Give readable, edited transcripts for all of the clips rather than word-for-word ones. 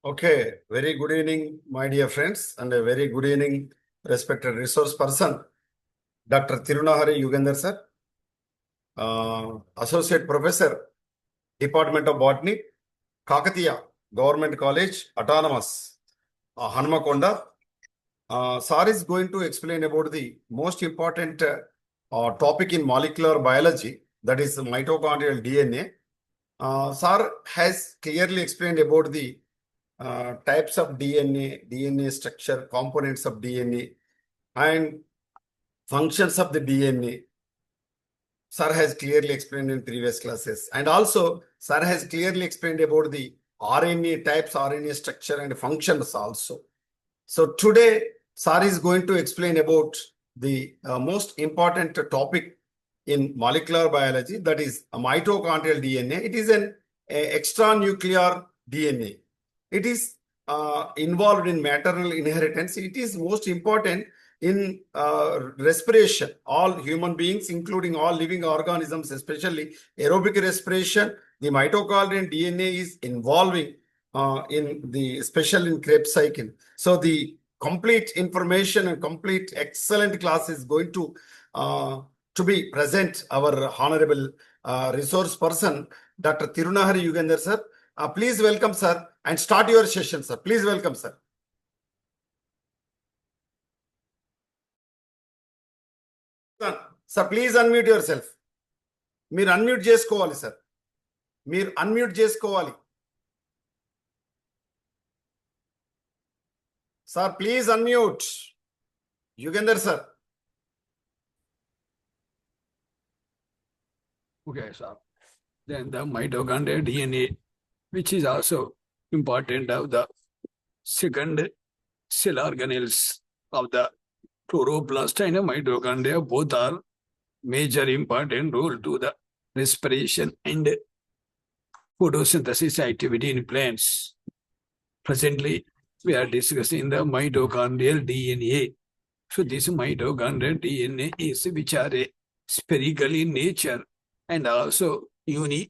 Okay, very good evening, my dear friends, and a very good evening, respected resource person, Dr. Thirunahari Ugandhar sir, Associate Professor, Department of Botany, Kakatiya, Government College, Autonomous, Hanmakonda. Sir is going to explain about the most important topic in molecular biology, that is mitochondrial DNA. Sir has clearly explained about the types of DNA, DNA structure, components of DNA, and functions of the DNA. Sir has clearly explained in previous classes. And also, Sir has clearly explained about the RNA types, RNA structure, and functions also. So today, Sir is going to explain about the most important topic in molecular biology, that is mitochondrial DNA. It is an extranuclear DNA. It is involved in maternal inheritance. It is most important in respiration. All human beings, including all living organisms, especially aerobic respiration, the mitochondrial DNA is involving especially in Krebs cycle. So the complete information and complete excellent class is going to be present our honorable resource person, Dr. Thirunahari Ugandhar sir. Please welcome, sir, and start your session, sir. Please welcome, sir. Sir, please unmute yourself. మీరు unmute చేసుకోవాలి sir. మీరు unmute చేసుకోవాలి. Sir, please unmute. Ugandhar sir. Okay, sir. Then the mitochondrial DNA, which is also important of the second cell organelles of the chloroplast and mitochondria, both are major important role to the respiration and photosynthesis activity in plants. Presently, we are discussing the mitochondrial DNA. So this mitochondrial DNA is which are spherical in nature and also uni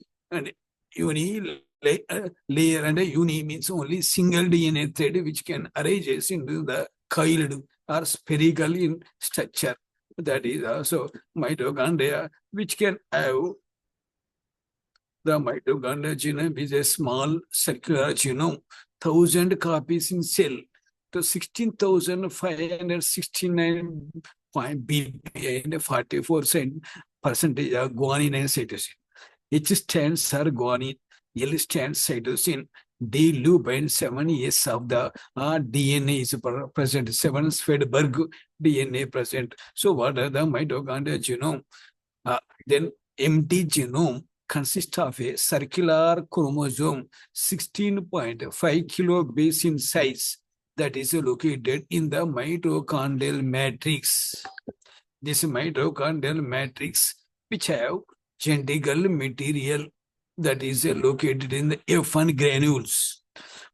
layer, and a uni means only single DNA thread which can arrange into the coiled or spherical in structure. That is also mitochondria, which can have the mitochondrial genome is a small circular genome, 1,000 copies in cell, to 16,569 BP and 44% of guanine and cytosine. H stands for guanine, L stands cytosine, D loop and 7S of the DNA is present, 7 Svedberg DNA present. So what are the mitochondrial genome? Then empty genome consists of a circular chromosome 16.5 kilobase in size that is located in the mitochondrial matrix. This mitochondrial matrix, which have genetical material that is located in the F1 granules.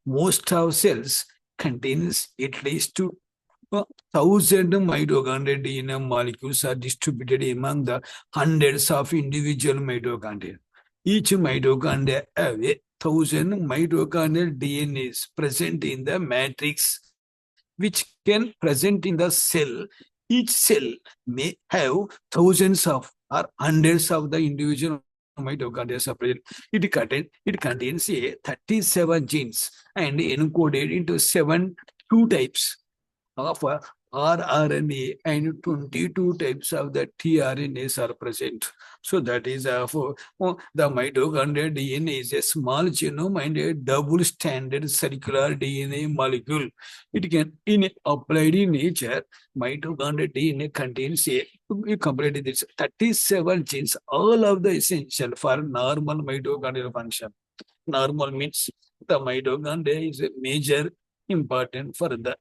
Most of cells contains at least 1,000 mitochondrial DNA molecules are distributed among the hundreds of individual mitochondria. Each mitochondria have 1,000 mitochondrial DNAs present in the matrix, which can present in the cell. Each cell may have thousands of or hundreds of the individual mitochondria separate. It contains 37 genes and encoded into 2 types of rRNA and 22 types of the tRNAs are present. So that is the mitochondrial DNA is a small genome and a double standard circular DNA molecule. It can, in applied in nature, mitochondrial DNA contains we completed this 37 genes, all of the essential for normal mitochondrial function. Normal means the mitochondria is a major important for the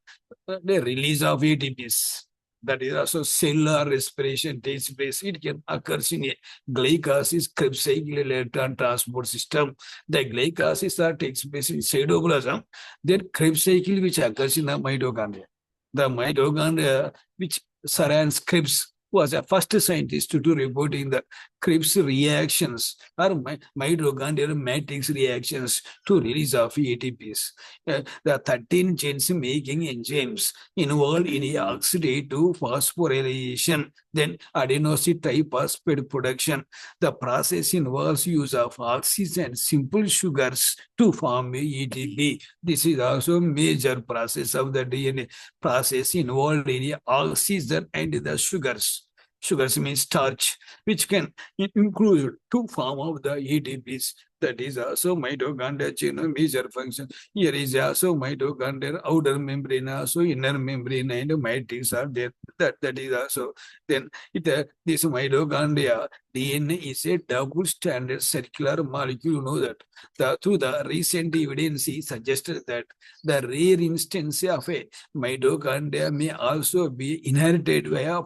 release of ATPs. That is also cellular respiration takes place. It can occur in a glycolysis Krebs cycle electron transport system. The glycolysis takes place in cytoplasm. Then Krebs cycle which occurs in the mitochondria. The mitochondria which Sir Krebs was the first scientist to report in the Krebs reactions or mitochondrial matrix reactions to release of ATPs. The 13 genes making enzymes involved in oxidative phosphorylation, then adenosine triphosphate production. The process involves use of oxygen and simple sugars to form ATP. This is also major process of the DNA process involved in oxygen and the sugars. Sugars means starch, which can include two form of the ATPs. That is also mitochondria genome major function. Here is also mitochondria outer membrane, also inner membrane, and matrix are there. That is also then this mitochondria DNA is a double standard circular molecule. You know that through the recent evidence suggested that the rare instance of a mitochondria may also be inherited via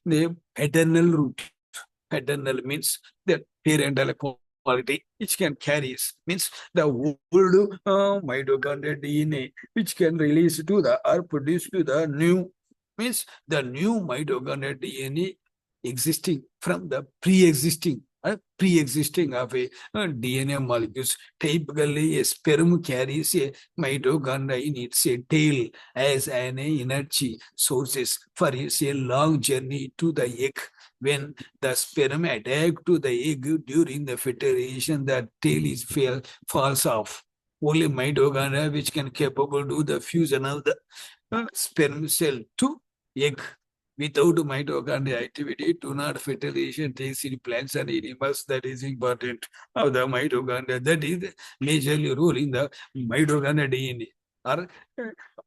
the paternal route. Paternal means the parental quality which can carry, means the old mitochondrial DNA which can release to the or produce to the new, means the new mitochondrial DNA existing from the pre-existing of a DNA molecules. Typically, a sperm carries a mitochondria in its tail as an energy sources for its long journey to the egg. When the sperm attack to the egg during the fertilization, the tail is falls off. Only mitochondria which can capable do the fusion of the sperm cell to egg. Without mitochondrial activity, do not fertilization takes in plants and animals. That is important of the mitochondria. That is majorly role in the mitochondrial DNA or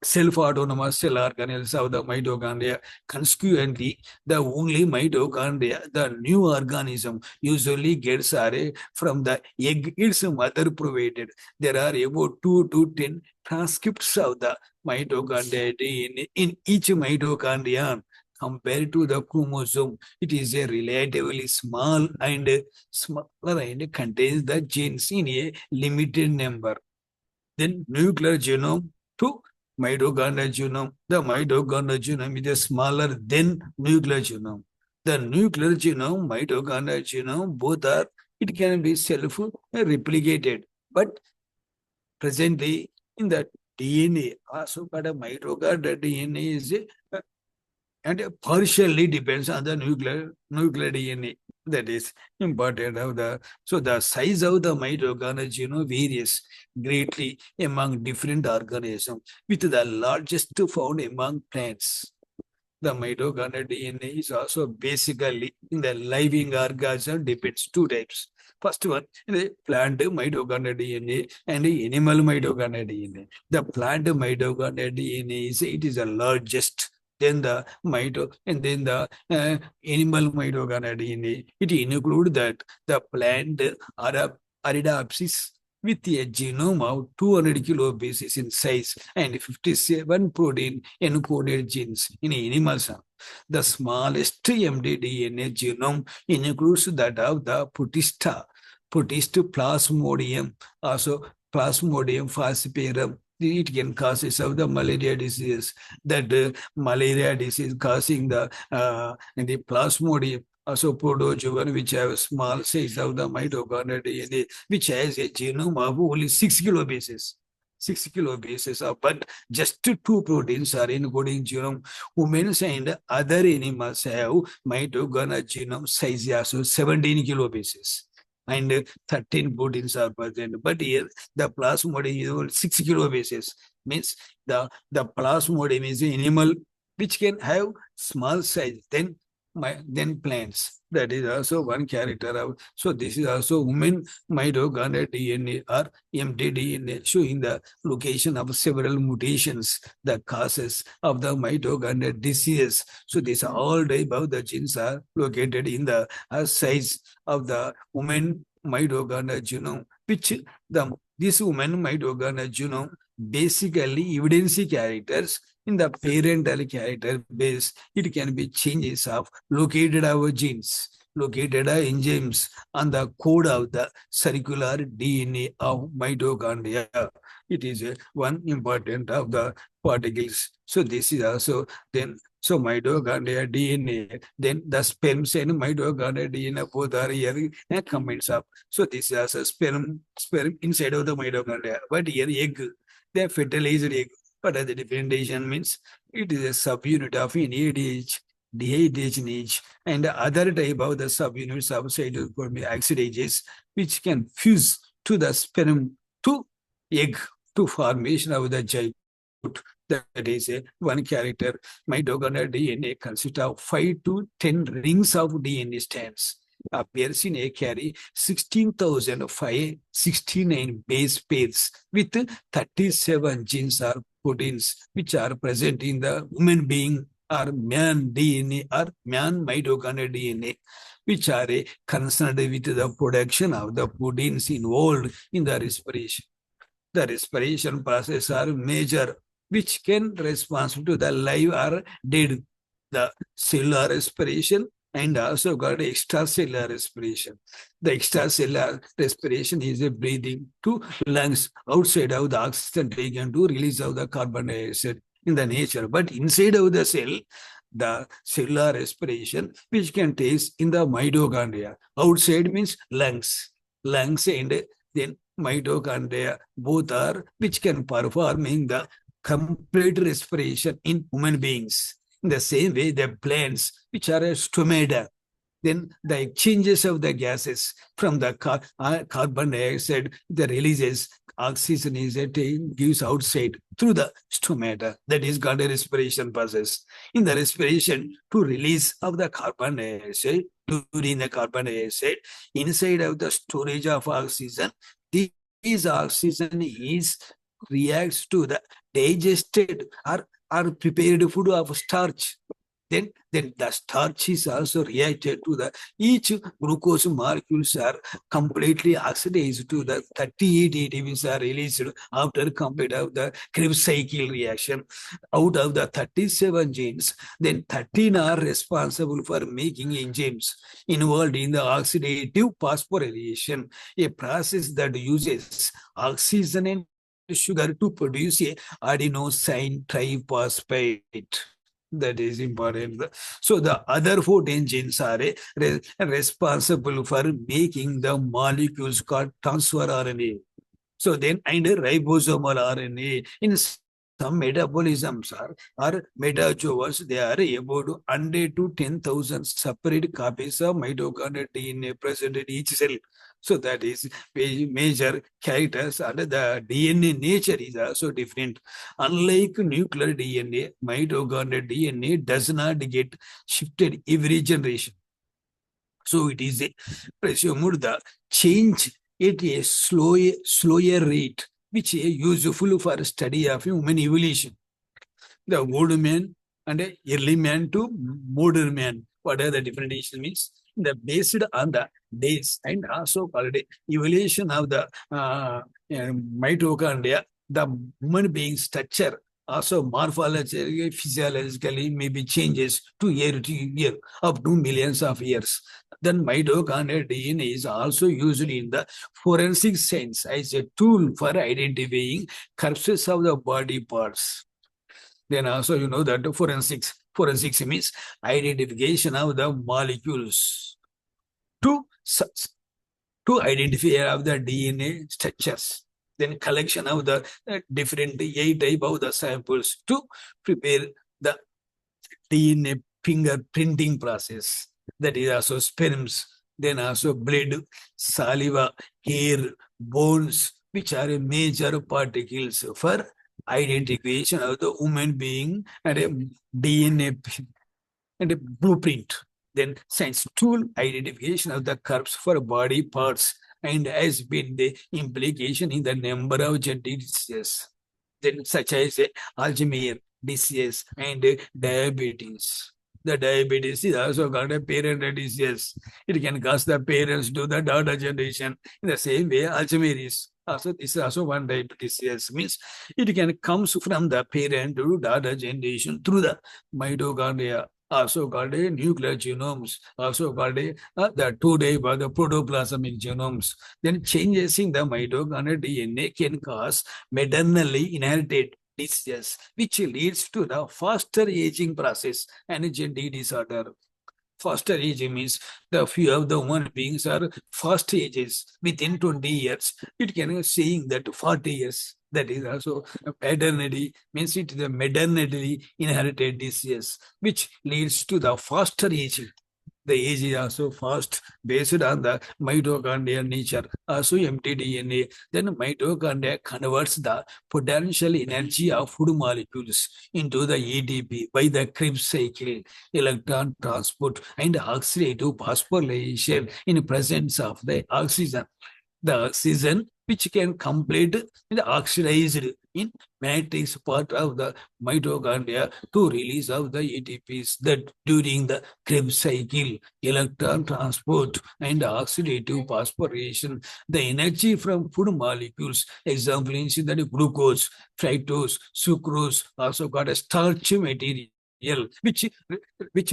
self-autonomous cell organelles of the mitochondria. Consequently, the only mitochondria, the new organism, usually gets from the egg its mother provided. There are about 2 to 10 transcripts of the mitochondria DNA in each mitochondrion. Compared to the chromosome, it is a relatively smaller and contains the genes in a limited number. Then nuclear genome to mitochondrial genome. The mitochondrial genome is smaller than nuclear genome. The nuclear genome, mitochondrial genome, both are, it can be self-replicated. But presently in the DNA, also called a mitochondrial DNA is and partially depends on the nuclear DNA. That is important of the, so the size of the mitochondrial genome varies greatly among different organisms, with the largest found among plants. The mitochondrial DNA is also basically in the living organism depends two types. First one, the plant mitochondrial DNA and the animal mitochondrial DNA. The plant mitochondrial DNA is, it is the largest. Then the and then the animal mitochondrial DNA. It includes that the plant Arabidopsis with a genome of 200 kilobases in size and 57 protein encoded genes in animals. The smallest mDNA genome includes that of the Protista plasmodium, also Plasmodium falciparum. It can causes of the malaria disease. That malaria disease causing the plasmodium, also protozoan, which have small size of the mitochondrial DNA, which has a genome of only 6 kilobases. 6 kilobases of, but just 2 proteins are encoding genome. Humans and other animals have mitochondrial genome size also 17 kilobases. And 13 proteins are present. But here the plasmodium is 6 kilobases. Means the plasmodium is an animal which can have small size than plants. That is also one character of. So this is also human mitochondrial DNA or mtDNA, showing the location of several mutations, the causes of the mitochondrial disease. So these all type of the genes are located in the size of the human mitochondrial genome, which this human mitochondrial genome basically evidence characters in the parental character base. It can be changes of located our genes, located enzymes on the code of the circular DNA of mitochondria. It is one important of the particles. So this is also then So mitochondria DNA, then the sperms and mitochondria DNA both are here combines up. So this is a sperm inside of the mitochondria, but here egg, they fertilized egg. What are the differentiation means? It is a subunit of in ADH, DHNH, and the other type of the subunits of cytochrome oxidases, which can fuse to the sperm to egg to formation of the zygote. That is a one character. Mitochondrial DNA consists of 5 to 10 rings of DNA strands. Appears in a carry 16,569 base pairs with 37 genes or proteins which are present in the human being or man DNA or man mitochondrial DNA, which are concerned with the production of the proteins involved in the respiration. The respiration process are major, which can respond to the live or dead, the cellular respiration, and also got extracellular respiration. The extracellular respiration is a breathing to lungs outside of the oxygen taken to release of the carbon dioxide in the nature. But inside of the cell, the cellular respiration, which can take in the mitochondria. Outside means lungs and then mitochondria, both are which can perform in the complete respiration in human beings. In the same way, the plants, which are a stomata, then the exchanges of the gases from the carbon dioxide, the releases oxygen is gives outside through the stomata. That is called a respiration process. In the respiration, to release of the carbon dioxide, during the carbon dioxide, inside of the storage of oxygen, this oxygen is reacts to the digested or prepared food of starch. Then the starch is also reacted to the each glucose molecules are completely oxidized to the 38 ATPs are released after complete of the Krebs cycle reaction. Out of the 37 genes, then 13 are responsible for making enzymes involved in the oxidative phosphorylation, a process that uses oxygen and sugar to produce a adenosine triphosphate. That is important. So the other 14 genes are responsible for making the molecules called transfer RNA. So then, and ribosomal RNA in some metabolisms are metazoas, they are about 100 to 10,000 separate copies of mitochondrial DNA present in each cell. So that is major characters, and the DNA nature is also different. Unlike nuclear DNA, mitochondrial DNA does not get shifted every generation. So it is presumed the change at a slower rate, which is useful for study of human evolution. The old man and early man to modern man. What are the differentiation means? The based on the days and also called evolution of the mitochondria, the human being structure also morphologically, physiologically maybe changes to year up to millions of years. Then mitochondrial DNA is also used in the forensic science as a tool for identifying corpses of the body parts. Then also you know that forensics means identification of the molecules to identify of the DNA structures. Then collection of the different A type of the samples to prepare the DNA fingerprinting process. That is also sperms. Then also blood, saliva, hair, bones, which are major particles for identification of the human being and a DNA and a blueprint. Then science tool identification of the curves for body parts and has been the implication in the number of genetic diseases, then such as Alzheimer's disease and diabetes. The diabetes is also called a parent disease. It can cause the parents to the daughter generation. In the same way, Alzheimer's is also, this is also one type of disease. Means it can come from the parent to daughter generation through the mitochondria, also called a nuclear genomes, also called the two type of the protoplasmic genomes. Then changes in the mitochondrial DNA can cause maternally inherited disease, which leads to the faster aging process and gender disorder. Faster aging means the few of the human beings are fast ages within 20 years. It can saying that 40 years. That is also paternity means it is a maternally inherited disease, which leads to the faster aging. The age is also fast based on the mitochondrial nature, also mtDNA. Then mitochondria converts the potential energy of food molecules into the ATP by the Krebs cycle, electron transport, and oxidative phosphorylation in presence of the oxygen. The oxygen which can complete the oxidized in matrix part of the mitochondria to release of the ATPs that during the Krebs cycle, electron transport and oxidative phosphorylation, the energy from food molecules, example in the glucose, fructose, sucrose, also got a starch material which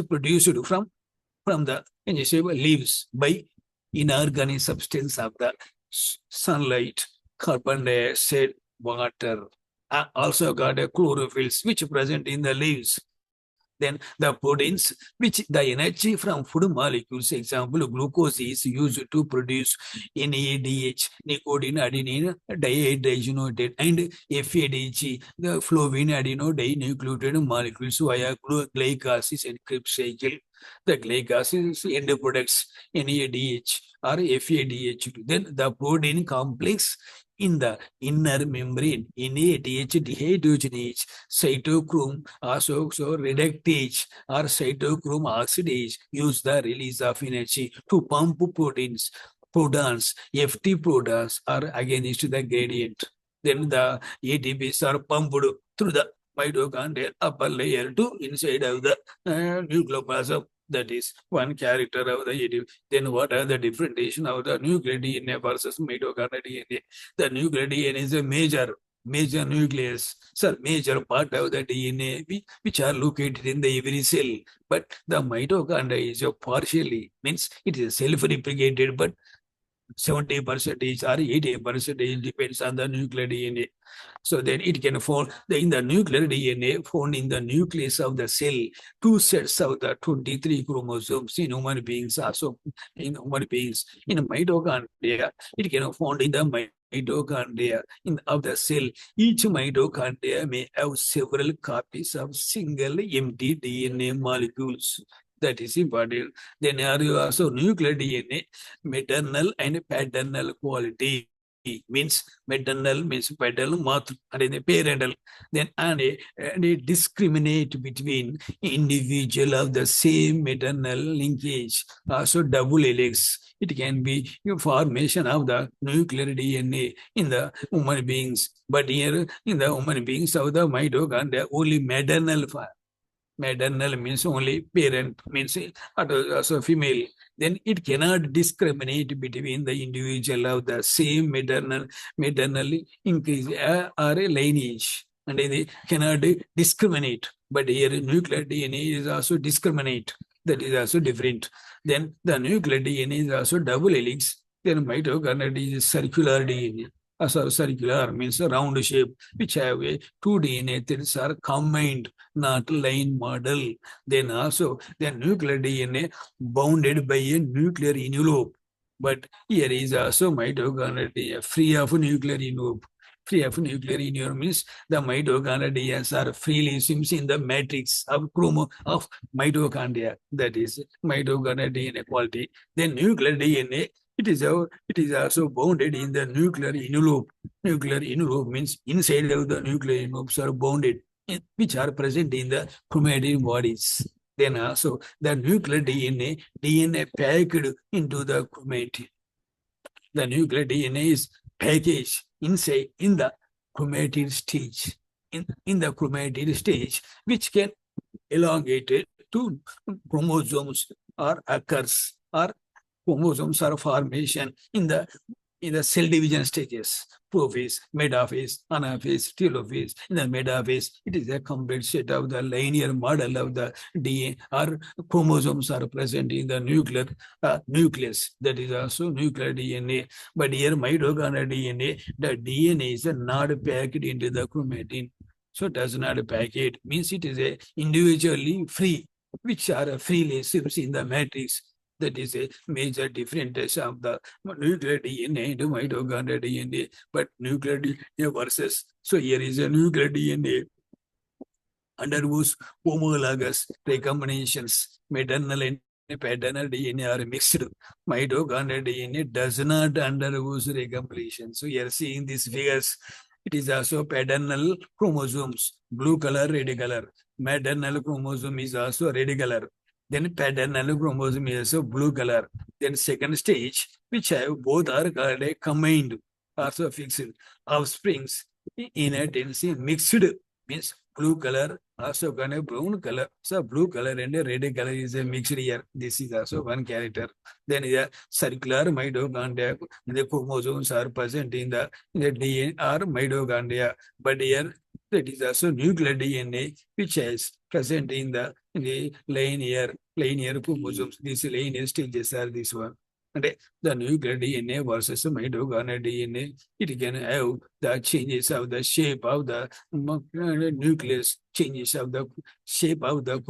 produced from the leaves by inorganic substance of the sunlight, carbon dioxide, water. Also got a chlorophylls which present in the leaves. Then the proteins, which the energy from food molecules, example, glucose is used to produce NADH, nicotine adenine dihydrogenate, and FADG, the flovin adeno-dinucleotide molecules via glycolysis and Krebs cycle. The glycolysis end products NADH or FADH. Then the protein complex in the inner membrane, NADH dehydrogenase, cytochrome, also reductase or cytochrome oxidase use the release of energy to pump protons, FT protons are against the gradient. Then the ATPs are pumped through the mitochondrial upper layer to inside of the nucleoplasm. That is one character of the ATP. Then what are the differentiation of the nuclear DNA versus mitochondrial DNA? The nuclear DNA is a major nucleus, major part of the DNA which are located in the every cell. But the mitochondria is a partially, means it is self-replicated, but 70% or 80% depends on the nuclear DNA. So then it can form in the nuclear DNA found in the nucleus of the cell, two sets of the 23 chromosomes in human beings, also in human beings. In mitochondria, it can found in the mitochondria of the cell. Each mitochondria may have several copies of single empty DNA molecules. That is important. Then are you also nuclear DNA, maternal and paternal quality. Means maternal means paternal, maternal and the parental. Then and a discriminate between individual of the same maternal linkage. Also double helix. It can be formation of the nuclear DNA in the human beings. But here in the human beings of the mitochondria only maternal means only parent, means also female. Then it cannot discriminate between the individual of the same maternal increase or a lineage. And they cannot discriminate. But here nuclear DNA is also discriminate. That is also different. Then the nuclear DNA is also double helix. Then mitochondria is circular DNA. Circular means a round shape, which have a two DNA threads are combined, not line model. Then also the nuclear DNA bounded by a nuclear envelope. But here is also mitochondria free of nuclear envelope. Free of nuclear envelope means the mitochondria are freely swims in the matrix of mitochondria. That is mitochondria DNA quality. Then nuclear DNA. It is also bounded in the nuclear envelope. Nuclear envelope means inside of the nuclear envelopes are bounded, which are present in the chromatin bodies. Then also the nuclear DNA packed into the chromatin. The nuclear DNA is packaged inside in the chromatin stage. In the chromatin stage, which can elongate to chromosomes or occurs or chromosomes are formation in the cell division stages. Prophase, metaphase, anaphase, telophase. In the metaphase, it is a complete set of the linear model of the DNA or chromosomes are present in the nucleus. That is also nuclear DNA. But here mitochondrial DNA, the DNA is not packed into the chromatin. So does not packet means it is a individually free, which are free relationships in the matrix. That is a major difference of the nuclear DNA and mitochondrial DNA, but nuclear DNA versus. So here is a nuclear DNA undergoes homologous recombinations. Maternal and paternal DNA are mixed. Mitochondrial DNA does not undergoes recombination. So you are seeing these figures. It is also paternal chromosomes, blue color, red color. Maternal chromosome is also red color. Then paternal chromosome is also blue color. Then second stage, which have both are called a combined, also fixed offsprings in a tendency mixed means blue color, also kind of brown color. So blue color and a red color is a mixed here. This is also one character. Then the circular mitochondria, the chromosomes are present in the DNA or mitochondria. But here that is also nuclear DNA, which is present in the linear chromosomes. These linear stages are this one. And the nuclear DNA versus mitochondrial DNA, it can have the changes of the shape of the nucleus, changes of the shape of the